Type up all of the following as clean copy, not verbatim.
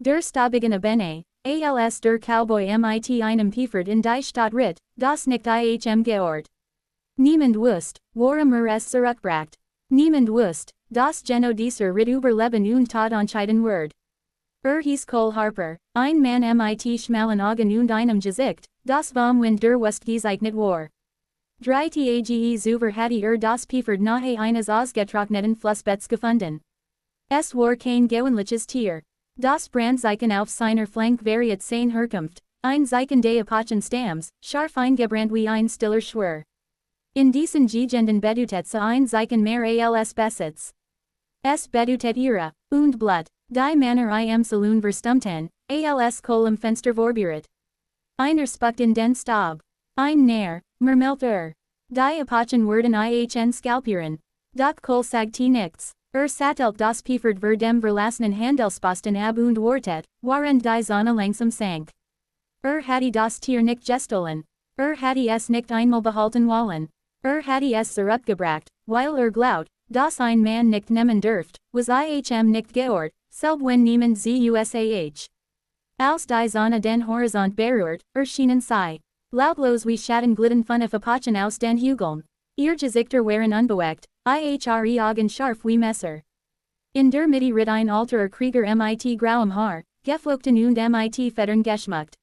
Der Stabigen Bene, als der Cowboy mit einem Pferd in die Stadt ritt, das nicht IHM geort. Niemand wusst, worum es zurückbracht. Niemand wusst, dass dieser Ritt überleben und Tod entscheiden wird. Hieß Cole Harper, ein Mann mit schmalen Augen und einem Gesicht, das vom Wind der West gezeichnet war. 3 Tage zuvor hatte das Pferd nahe eines ausgetrockneten Flussbetts gefunden. Es war kein gewöhnliches Tier. Das Brandzeichen auf seiner Flank variiert seine Herkunft, ein Zeichen des Apachen-Stamms, scharf eingebrannt wie ein stiller Schwur. In diesen Gegenden bedeutet es ein Zeichen mehr als Besitz. Es bedeutet Ehre und Blut, die Männer im Saloon verstummten, als Kohl im Fenster vorbereitet. Einer spuckt in den Staub. Ein Narr, murmelt Die Apachen werden IHN scalpieren. Doch Kohl sagt nichts. Sattelt das Pferd ver dem verlassenen Handelsposten ab und wartet, während die Sonne langsam sank. Hatte das Tier nicht gestohlen. Hatte es nicht einmal behalten wollen. Hatte es zurückgebracht, weil glaubt, dass ein Mann nicht nehmen dürft, was IHM nicht geort, selbst wenn niemand sie usah. Als die Sonne den Horizont berührt, schienen sie. Lautlos wie Schatten glitten von Apachen aus den Hügeln. Ihr Gesichter waren unbewegt, ihre Augen scharf wie Messer. In der Mitte ritt ein alterer Krieger mit grauem Haar, geflochten und mit Federn geschmückt.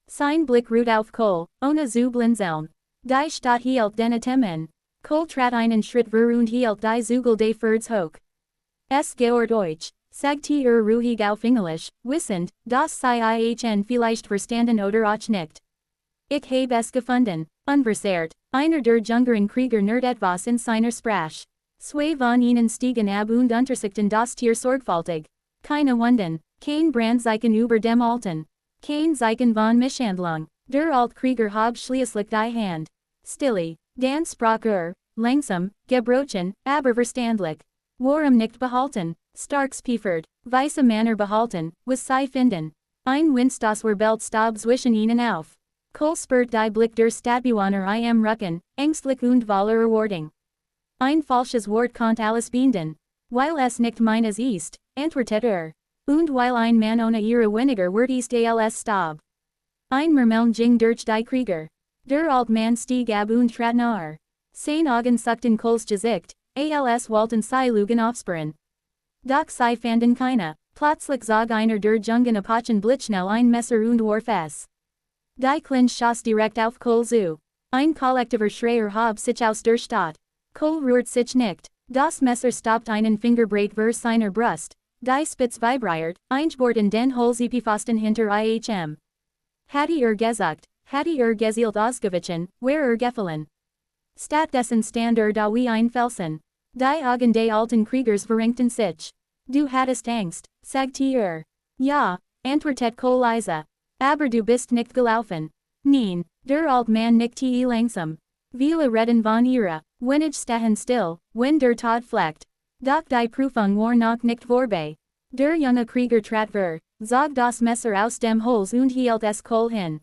Sein Blick ruht auf Kohl, ohne zu blinzeln. Die Stadt hielt den Atem. Kohl trat einen Schritt vor und hielt die Zügel des Pferds hoch. Es geort Deutsch, sagte ruhig auf Englisch, wissend, dass sie IHN vielleicht verstanden oder auch nicht. Ich habe es gefunden, unversehrt, einer der jüngeren Krieger nerd etwas in seiner Sprache. Zwei von ihnen stiegen ab und untersuchten das Tier sorgfältig. Keine Wunden, kein Brandzeichen über dem Alten. Kein Zeichen von Misshandlung. Der Altkrieger hob schließlich die Hand. Stille, dann sprach langsam, gebrochen, aber verständlich. Warum nicht behalten? Starks Pferd, weiße Männer behalten, was sie finden. Ein Windstas war Belt Staub zwischen ihnen auf. Kohl spürt die Blick der Stadtbewohner im Rücken, ängstlich und voller Erwartung. Ein falsches Wort konnt alles binden. Weil es nicht meines ist, antwortet Und weil ein Mann ohne ihre weniger wird ist als Staub. Ein Murmeln ging durch die Krieger. Der Altmann stieg ab und trat nahe. Seine Augen suckten Kohls Gesicht, als wollten sie Lügen aufspüren. Doch sie fanden keine. Plötzlich zog einer der jungen Apachen blitzschnell ein Messer und warf es. Die Klin schoss direkt auf Kohl zu. Ein kollektiver Schreier hob sich aus der Stadt. Kohl rührt sich nicht. Das Messer stoppt einen Fingerbreit vor seiner Brust. Die Spitz vibriert, einschbort in den Holzipifaston hinter IHM. Hatte gesucht, hatte gezielt ausgewichen, where gefallen. Stattdessen stand da wie ein Felsen. Die Augen des alten Kriegers verrenkten sich. Du hattest Angst, sagte Ja, antwortet Kohl leise. Aber du bist nicht gelaufen. Nein, der Altmann nickte langsam. Viele reden von Ehre, wenn ich stehen still, wenn der Tod fleckt. Doch die Prüfung war noch nicht vorbei. Der junge Krieger trat vor, zog das Messer aus dem Holz und hielt es Kohl hin.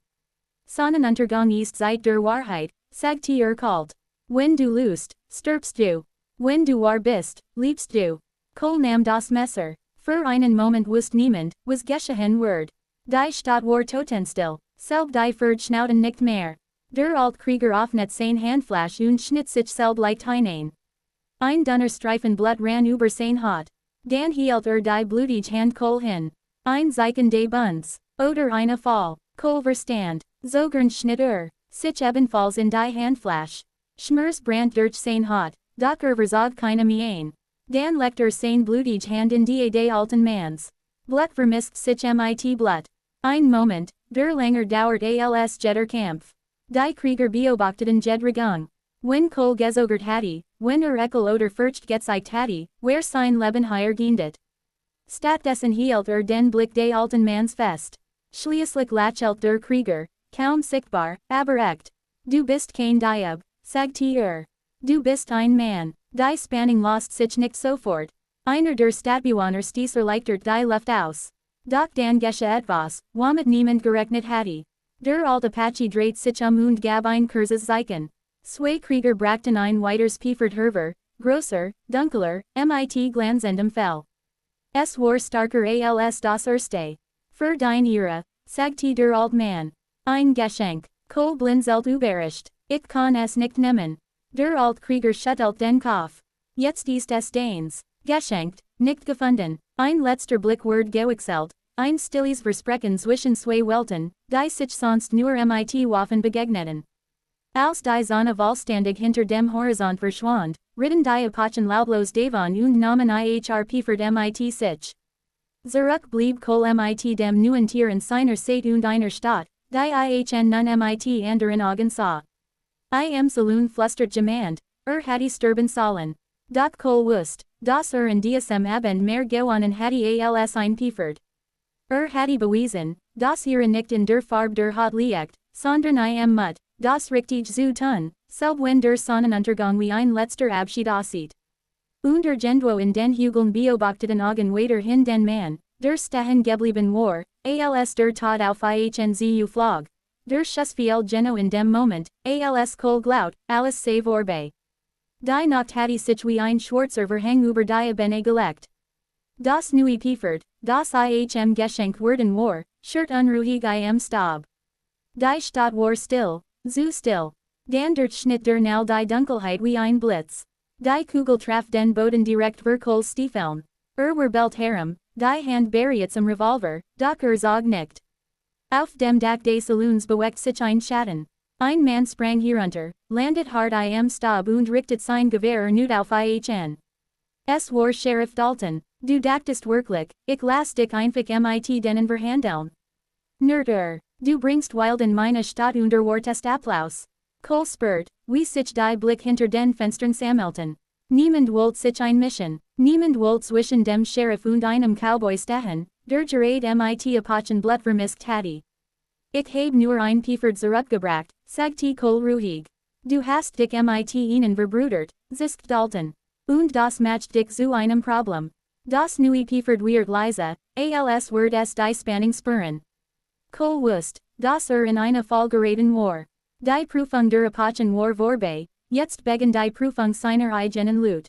Sonnenuntergang ist Zeit der Wahrheit, sagte kalt. Wenn du lust, stirbst du. Wenn du wahr bist, liebst du. Kohl nahm das Messer. Für einen Moment wusste niemand, was geschehen wird. Die Stadt war totenstill, selbst die Pferd schnauten nicht mehr. Der Altkrieger öffnet sein Handfläche und schnitt sich selbst leicht hinein. Ein dünner Streifen Blut ran über sein Haut. Dann hielt die blutige Hand Kohl hin. Ein Zeichen des Bunds. Oder eine Fall. Kohl verstand. Zogern schnitt sich ebenfalls in die Handfläche. Schmerz brandt durch sein Haut, doch verzog keine Mien. Dann legt sein blutige Hand in die des alten Manns. Blut vermisst sich mit Blut. Ein Moment, der länger dauert als jeder Kampf. Die Krieger beobachteten Jedrigung. Wenn Kohl gezogert hatte, wenn Eckel oder Furcht gezeigt hatte, wer sein Leben hier geendet. Stattdessen hielt den Blick des alten Manns fest. Schließlich lächelt der Krieger, kaum sichtbar, aber echt. Du bist kein Dieb, sagte Du bist ein Mann. Die Spannung lost sich nicht sofort. Einer der Stadtbewohner stieß erleichtert die Luft aus. Doch dann geschah etwas, womit niemand gerechnet hatte. Der alte Apache dreht sich und gab ein kurzes Zeichen. Zwei Krieger brachten ein weiteres Pferd hervor, größer, dunkler, mit glanzendem Fell. Es war starker als das erste. Für deine Ehre, sagte der alte Mann. Ein Geschenk. Kohl blinzelt überrascht. Ich kann es nicht nehmen. Der alte Krieger schüttelt den Kopf. Jetzt ist es deins. Geschenkt, nicht gefunden. Ein letzter Blick wird gewechselt. Ein stilles Versprechen zwischen zwei Welten, die sich sonst nur mit Waffen begegneten. Als die Sonne vollständig hinter dem Horizont verschwand, ritten die Apachen lautlos davon und nahmen Ihr mit sich. Zurück blieb Kohl mit dem neuen Tier in seiner Zeit und einer Stadt, die nun mit anderen Augen sah. Im Saloon flüstert jemand, hatte sterben sollen. Doch Kohl wusste, dass in diesem Abend mehr gewonnen hatte als einpiefert. Hatte bewiesen, dass nicht in der Farbe der Haut liegt, sondern im Mut, das richtig zu tun, selbst wenn der Sonnenuntergang wie ein letzter Abschied aussieht. Und irgendwo in den Hügeln beobachteten Augen weiterhin den Mann, der stehen geblieben war, als der Tod auf zu flog. Der Schuss fiel genau in dem Moment, als Kohl glaut, alles sei vorbei. Die Nacht hatte sich wie ein schwarzer Verhang über die Beine gelegt. Das neue Piefert, das Geschenk worden war, schert unruhig im Staub. Die Stadt war still, so still. Dann durchschnitt der Nall die Dunkelheit wie ein Blitz. Die Kugel traf den Boden direkt vor Kohls Stiefeln. War belt herum, die Hand beriet zum Revolver, doch zog nicht. Auf dem Dach des Saloons bewegt sich ein Schatten. Ein Mann sprang herunter, landet hart im Staub und richtet sein Gewehr erneut auf ihn. Es war Sheriff Dalton. Du dachtest wirklich, ich lass dich einfach mit denen verhandeln. Nerd, du bringst Wild in meine Stadt und wartest Applaus. Kohl spürt, wie sich die Blick hinter den Fenstern sammelten. Niemand wollte sich einmischen, niemand wollte zwischen dem Sheriff und einem Cowboy stehen, der gerade mit Apachen Blut vermisst hatte. Ich habe nur ein Piefert zurückgebracht, sagte Kohl ruhig. Du hast dich mit ihnen verbrüdert, ziskt Dalton. Und das macht dich zu einem Problem. Das neue Piefert wird leise, als wird es die Spannung spüren. Kohl wusste, dass in eine Fall geraten war. Die Prüfung der Apachen war vorbei, jetzt begann die Prüfung seiner eigenen Lut.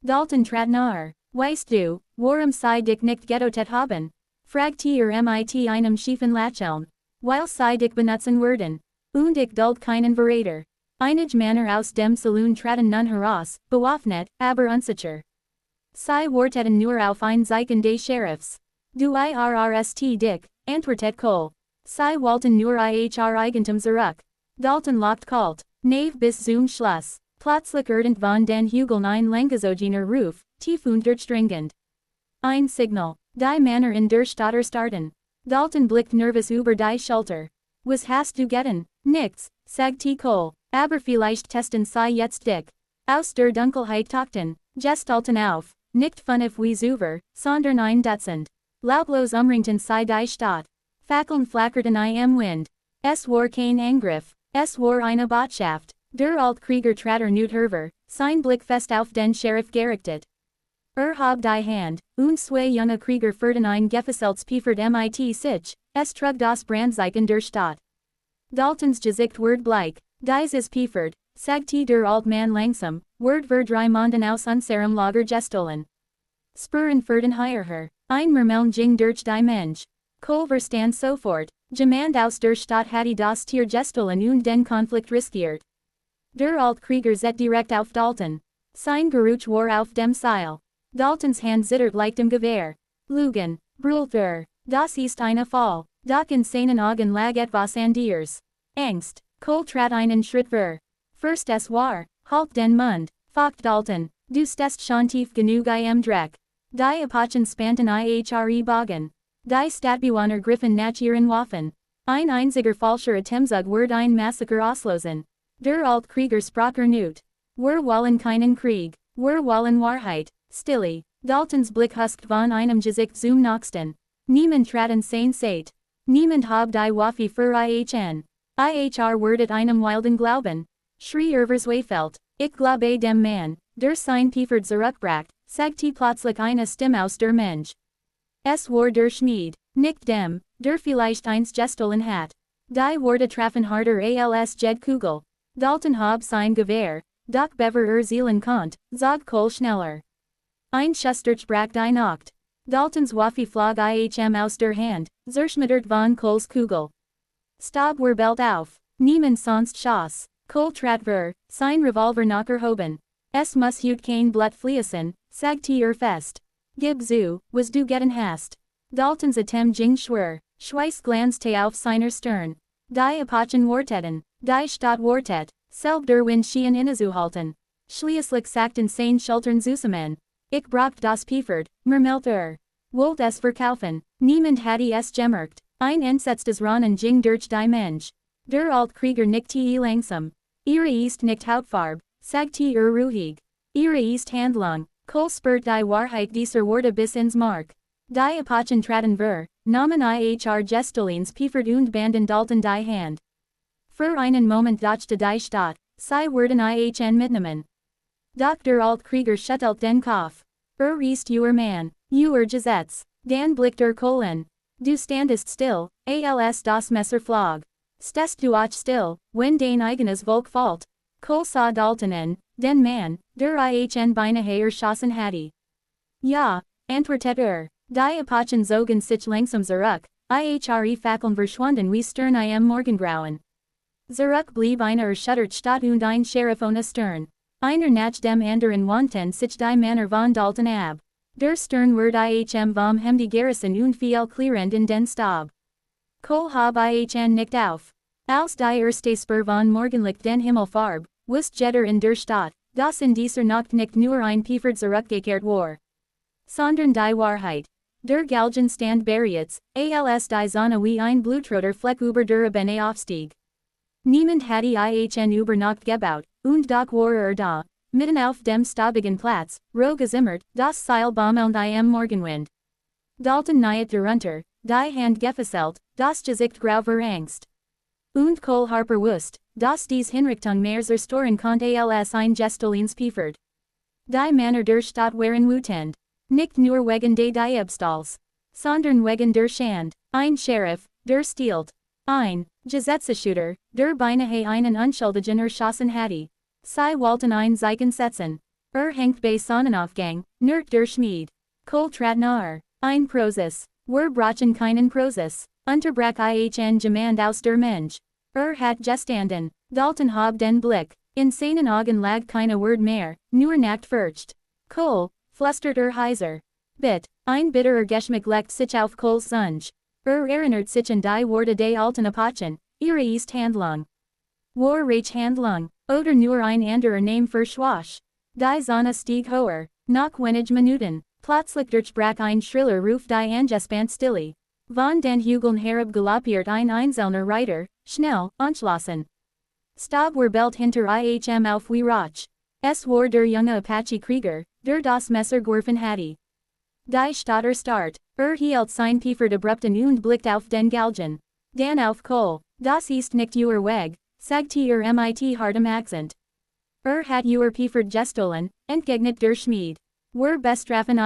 Dalton trat nahe. Weißt du, warum sie dich nicht getötet haben? Fragte mit einem schiefen Lächeln. Weil sie dich benutzen würden. Und ich duld keinen Verräter. Einige Männer aus dem Saloon traten nun heraus, bewaffnet, aber unsicher. Sie warteten nur auf ein Zeichen des Sheriffs. Du irrst dich, antwortet Kohl. Sie wollten nur ihr Eigentum zurück. Dalton locked kalt, Nave bis zum Schluss. Plötzlich von den Hügeln ein langgezogener Ruf, tief und durchdringend. Ein Signal. Die Männer in der Stadt starten. Dalton blickt nervös über die Schulter. Was hast du getan? Nichts, sagte Kohl. Aber vielleicht testen sie jetzt dich. Aus der Dunkelheit tauchten, Dalton auf, nicht 5 wie Zuver, sondern ein Dutzend. Lautlos umringten sie die Stadt. Fackeln flackerten im Wind. Es war kein Angriff, es war eine Botschaft. Der alte Krieger trat erneut hervor, sein Blick fest auf den Sheriff gerichtet. Hob die Hand, und zwei junge Krieger führten ein gefesseltes Piefert mit sich, es trug das Brandzeichen der Stadt. Daltons Gesicht wird bleich. Dieses Piefert, sagte der alte Mann langsam, wird für 3 Monden aus unserem Lager gestohlen. Spuren führten hierher, ein Murmeln ging durch die Mensch. Kohl verstand sofort, jemand aus der Stadt hatte das Tier gestohlen und den Konflikt riskiert. Der alte Krieger zet direkt auf Dalton. Sein Geruch war auf dem Seil. Daltons Hand zittert leicht im Gewehr. Lügen, brüllt das ist eine Fall. Doch in seinen Augen lag etwas anderes. Angst. Kohl trat einen Schritt vor. First es war, halt den Mund, faucht Dalton, du stehst schon tief genug im Dreck. Die Apachen spannten ihre Bogen. Die Stadtbewohner griffen nach ihren Waffen. Ein einziger falscher Atemzug wird ein Massaker auslösen. Der alte Krieger sprach erneut. Wir wollen keinen Krieg, wir wollen Wahrheit, Stille. Daltons Blick huskt von einem Gesicht zum nächsten. Niemand trat in sein Zeit. Niemand hab die Waffe für ihn. Wird einem wilden Glauben. Schrie verzweifelt. Ich glaube dem Mann, der sein Piefert zurückbracht, sagte plötzlich eine Stimme aus der Mensch. Es war der Schmied, nicht dem, der vielleicht einst gestohlen hat. Die Worte trafen harter als Jedkugel. Dalton hab sein Gewehr, doch bever zielen konnt, zog Kohl schneller. Ein Schuss durchbrach die Nacht. Dalton's Waffe Flog IHM aus der Hand, Zerschmettert von Kohls Kugel. Stab wer Belt auf, Niemand sonst Schoss, Kohl trat ver, sein Revolver Knocker Hoben. Es muss heut kein Blut fließen, sagt fest. Gib zu, was du getten hast. Daltons Atem ging schwer, Schweiß glanzte auf seiner Stirn. Die Apachen Wartetten, die Stadt Wartet, selb der Wind schien innezuhalten. Schließlich sagten sein Schultern zusammen. Ich braucht das Pferd, murmelte wollt es verkaufen, niemand hatte es gemerkt. Ein entsetztes Rannen ging durch die Mensch. Der Altkrieger nickte langsam. Ihre ist nicht Hautfarbe, sagte ruhig. Ihre ist Handlung, Kohl spürt die Wahrheit dieser Worte bis ins Mark. Die Apachen traten ver, nahmen gestohlenes Pferd und banden Dalton die Hand. Für einen Moment dachte die Stadt, sie würden mitnehmen. Doch der Altkrieger schüttelt den Kopf. Ist your man, Gesetz. Dan blickt Kohl an. Du standest still, als das Messer flog. Stehst du auch still, wenn dein eigenes Volk fällt. Kohl sah Dalton an, den Mann, der beinahe erschossen hatte. Ja, antwortete Die Apachen zogen sich langsam zurück, ihre Fackeln verschwanden wie Stern im Morgengrauen. Zurück blieb eine erschüttert Stadt und ein Sheriff ohne Stern. Einer nach dem anderen wandten sich die Männer von Dalton ab. Der Stern wird vom die Garrison und viel klirrend in den Stab. Kohl hab nicht auf. Als die erste Spur von Morgenlicht den Himmel farb, wusste jeder in der Stadt, dass in dieser Nacht nicht nur ein Pferd zurückgekehrt war. Sondern die Wahrheit. Der Galgen stand bereits, als die Sonne wie ein blutroter Fleck über der Ebene aufstieg. Niemand hatte über Nacht gebaut, und doch war da, mitten auf dem staubigen Platz, roh gezimmert, das Seil baumelnd im Morgenwind. Dalton nahet darunter, die Hand gefesselt, das Gesicht grau vor Angst. Und Kohl Harper wusste, dass dies Hinrichtung mehr zerstören konnte als ein gestohlenes Pferd. Die Männer der Stadt waren wütend. Nicht nur wegen des Diebstahls, sondern wegen der Schande. Ein Sheriff, der stiehlt. Ein Gesetzeshüter, der beinahe einen Unschuldigen erschossen hatte. Sie wollten ein Zeichen setzen. Hängt bei Sonnenaufgang, nirrt der Schmied. Kohl trat nahe. Ein Prozess. Wir brauchen keinen Prozess. Unterbrach jemand aus der Mensch. Hat gestanden. Dalton hob den Blick. In seinen Augen lag keine Wort mehr, nur Nacht furcht. Kohl, flüstert heiser. Ein bitterer Geschmack legt sich auf Kohls Zunge. Erinnert sich an die Worte des alten Apachen, ihre ist Handlung. War Reich Handlung, oder nur ein anderer Name für Schwasch. Die Sonne stieg höher, nach wenige Minuten, plötzlich durchbrach ein schriller Ruf die angespannt Stille. Von den Hügeln herab galoppiert ein einzelner Reiter, schnell, entschlossen. Stab war Belt hinter auf wie Rauch. Es war der junge Apache-Krieger, der das Messer geworfen hatte. Die Stadt Start, hielt sein Pferd abrupten und blickt auf den Galgen. Dan auf Kohl, das ist nicht your Weg, sagte mit hartem Akzent. Hat your Pferd gestohlen, entgegnet der Schmied. Wir bestrafen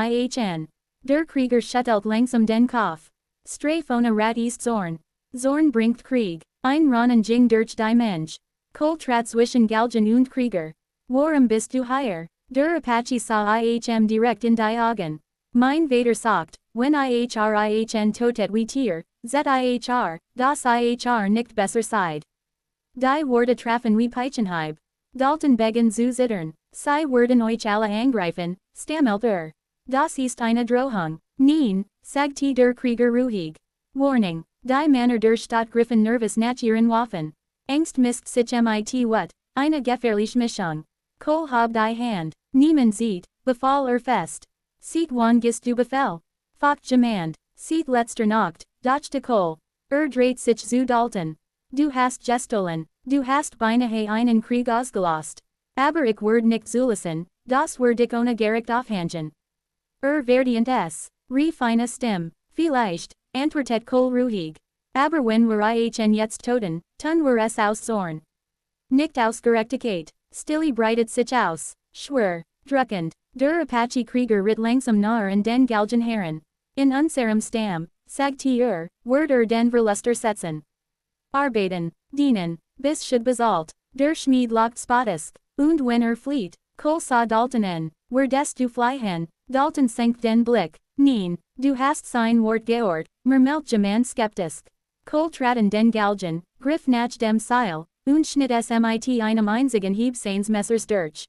Der Krieger schüttelt langsam den Kopf. Strafe ohne Rat ist Zorn. Zorn bringt Krieg, ein Rannen ging durch die Mensch. Kohl trat zwischen Galgen und Krieger. Warum bist du hier? Der Apache sah direkt in die Augen. Mein Vater sagt, wenn totet wie Tier, das nicht besser seid. Die Worte trafen wie Peitschenhieb. Dalton begann zu zittern. Sie würden euch alle angreifen, stammelte Das ist eine Drohung. Nein, sagte der Krieger ruhig. Warning, die Männer der Stadt griffen nervös nach ihren Waffen. Angst misst sich mit what, eine gefährliche Mischung. Kohl hob die Hand. Niemand sieht, befahl fest. Sieht wann gist du Befehl? Fach jemand, sieht letzter Nacht, dachte Kohl. Dreht sich zu Dalton. Du hast gestohlen, du hast beinahe einen Krieg ausgelost. Aber ich werd nicht zulassen, das werd ich ohne Gericht aufhangen. Verdient es. Feine Stimme, vielleicht, antwortet Kohl ruhig. Aber wenn wir jetzt toten, tun wir es aus Zorn. Nicht aus Gerechtigkeit, Stille breitet sich aus, schwer, drückend. Der Apache-Krieger ritt langsam nahe in den Galgen heran. In unserem Stamm, sagte wird den Verluster setzen. Arbeiten, dienen, bis schuld bezahlt. Der Schmied lacht spottisch, und wenn flieht, Kohl sah Dalton an, where des du fly hin, Dalton senkt den Blick, Neen, du hast sein Wort geehrt, mermelt jemand skeptisk. Kol traten den Galgen, griff nach dem Seil, und schnitt es mit einem einzigen Hieb seines Messers durch.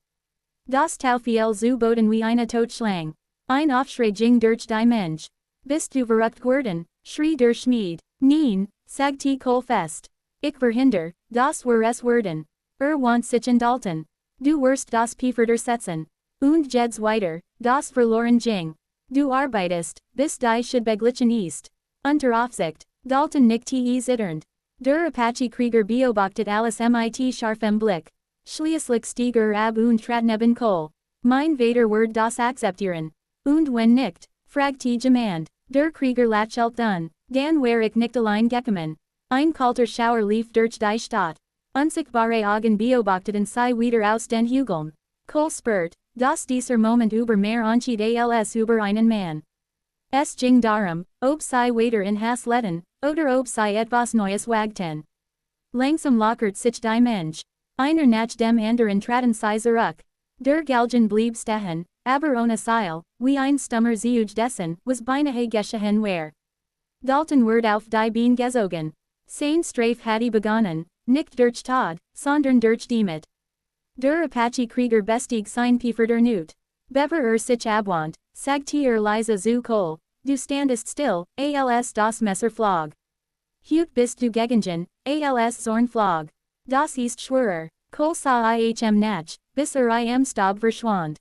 Das Taufiel zu Boden wie eine Totschlang. Ein Aufschrei ging durch die Mensch. Bist du verrückt geworden, schrie der Schmied. Neen, sagte Kol fest. Ich verhinder, das war es werden. Want sich enthalten. Du wirst das Pferd setzen. Und jeds weiter, das verloren ging. Du arbeitest, bis die Schudbeglichen ist. Unter Aufsicht, Dalton nickte zitternd. Der Apache-Krieger beobachtet alles mit scharfem Blick. Schließlich stieg ab und trat neben Kol. Mein Vater wird das akzeptieren. Und wenn nicht, fragte jemand. Der Krieger lächelt dann. Dann war ich nicht allein gekommen. Ein kalter Schauer lief durch die Stadt. Unsichtbare Augen beobachteten sie wieder aus den Hügeln. Kol spürt, dass dieser Moment über mehr ansteht als über einen Mann. Es ging darum, ob sie weiter in Hass letten, oder ob sie etwas Neues wagten. Langsam lockert sich die Mensch. Einer nach dem anderen traten sie zurück. Der Galgen blieb stehen, aber ohne Seil, wie ein stummer Zeuge dessen, was beinahe geschehen war. Dalton wird auf die Beine gezogen. Sein Strafe hatte begonnen, nicht durch Tod, sondern durch Demut. Der Apache-Krieger bestieg sein Pferd erneut. Bever sich abwandt, sagte leise zu Kol, du standest still, als das Messer flog. Hut bist du gegangen, als Zorn flog. Das ist schwerer. Kol sah ihm nach, bis im Staub verschwand.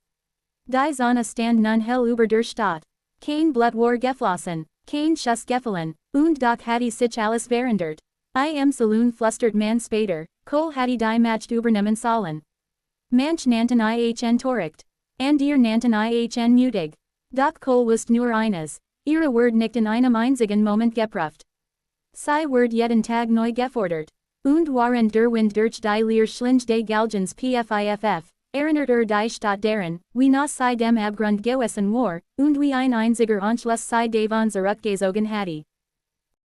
Die Sonne stand nun hell über der Stadt. Kein Blut war geflossen, kein Schuss gefallen, und doch hatte sich alles verändert. Im Saloon flüstert man später, Kol hatte die Macht übernehmen sollen. Manch nannten ihn torricht. Andere nannten ihn mutig. Doch Kol wusste nur eines, ihre Word nicht in einem einzigen Moment geprüft. Sie wird jeden Tag neu gefordert. Und waren der Wind durch die Leerschlinge des Galgens Pfiff, erinnert die Stadt daran, wie nach sie dem Abgrund gewissen war, und wie ein einziger Anschluss sie davon zurückgezogen hatte.